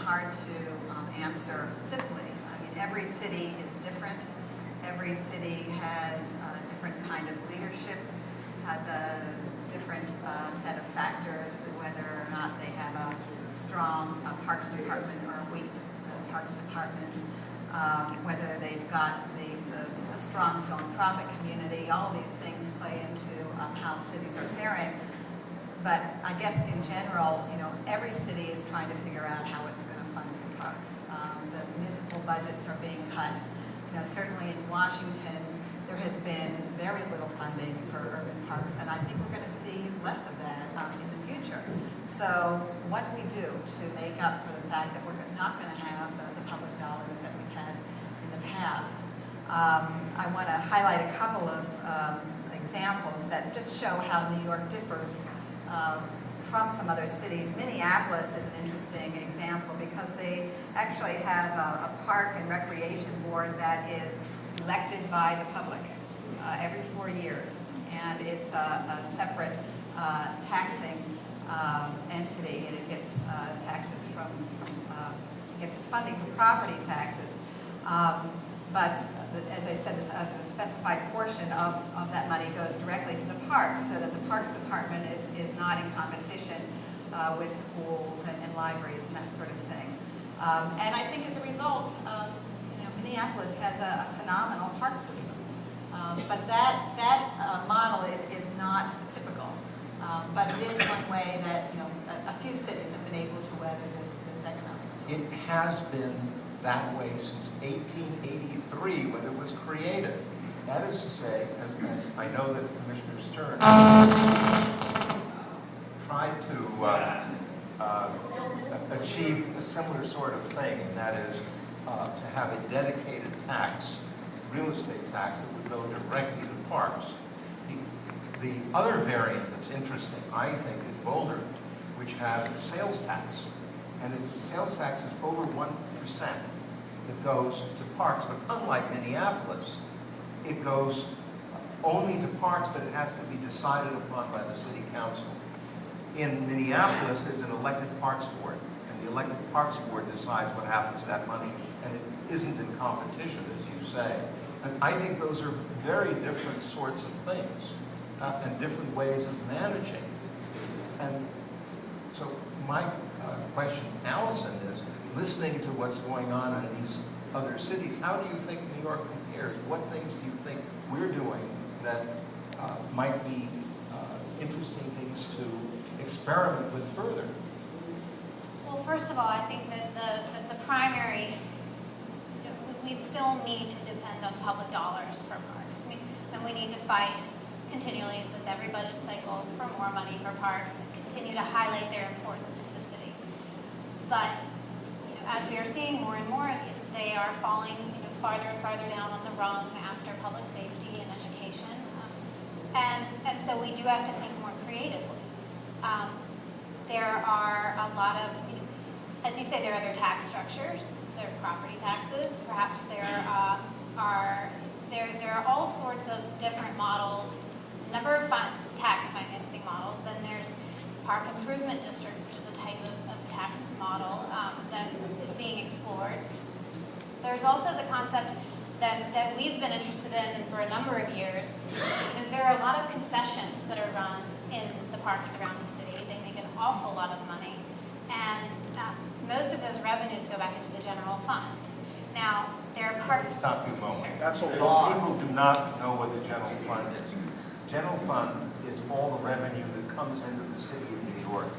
hard to answer simply. I mean, every city is different. Every city has a different kind of leadership, has a different set of factors, whether or not they have a strong Parks Department or a weak Parks Department, whether they've got a strong philanthropic community. All these things play into how cities are faring. But I guess in general, every city is trying to figure out how it's going to fund its parks. The municipal budgets are being cut. Certainly in Washington, there has been very little funding for urban parks, and I think we're going to see less of that in the future. So what do we do to make up for the fact that we're not going to have the public dollars that we've had in the past? I want to highlight a couple of examples that just show how New York differs from some other cities. Minneapolis is an interesting example because they actually have a park and recreation board that is elected by the public every 4 years, and it's a separate taxing entity, and it gets taxes from gets its funding from property taxes. But as I said, a specified portion of that money goes directly to the park, so that the Parks Department is not in competition with schools and libraries and that sort of thing. And I think as a result, Minneapolis has a phenomenal park system. But that model is not typical. But it is one way that a few cities have been able to weather this economic storm. It has been that way since 1883 when it was created. That is to say, and I know that Commissioner Stern tried to achieve a similar sort of thing, and that is to have a dedicated tax, real estate tax, that would go directly to parks. The other variant that's interesting, I think, is Boulder, which has a sales tax, and its sales tax is over 1%. That goes to parks, but unlike Minneapolis, it goes only to parks, but it has to be decided upon by the city council. In Minneapolis, there's an elected parks board, and the elected parks board decides what happens to that money, and it isn't in competition, as you say. And I think those are very different sorts of things, and different ways of managing. And so my question, Allison, is, listening to what's going on in these other cities, how do you think New York compares? What things do you think we're doing that might be interesting things to experiment with further? Well, first of all, I think that the primary, we still need to depend on public dollars for parks. And we need to fight continually with every budget cycle for more money for parks and continue to highlight their importance to the city. But as we are seeing more and more, they are falling farther and farther down on the rung after public safety and education. And so we do have to think more creatively. There are a lot of, as you say, there are other tax structures. There are property taxes. Perhaps there are all sorts of different models, a number of tax financing models. Then there's park improvement districts, which is a type of tax model that is being explored. There's also the concept that we've been interested in for a number of years. There are a lot of concessions that are run in the parks around the city. They make an awful lot of money, and most of those revenues go back into the general fund. Now, there are parts... Let's stop you a moment. That's a lot. People do not know what the general fund is. General fund is all the revenue that comes into the city of New York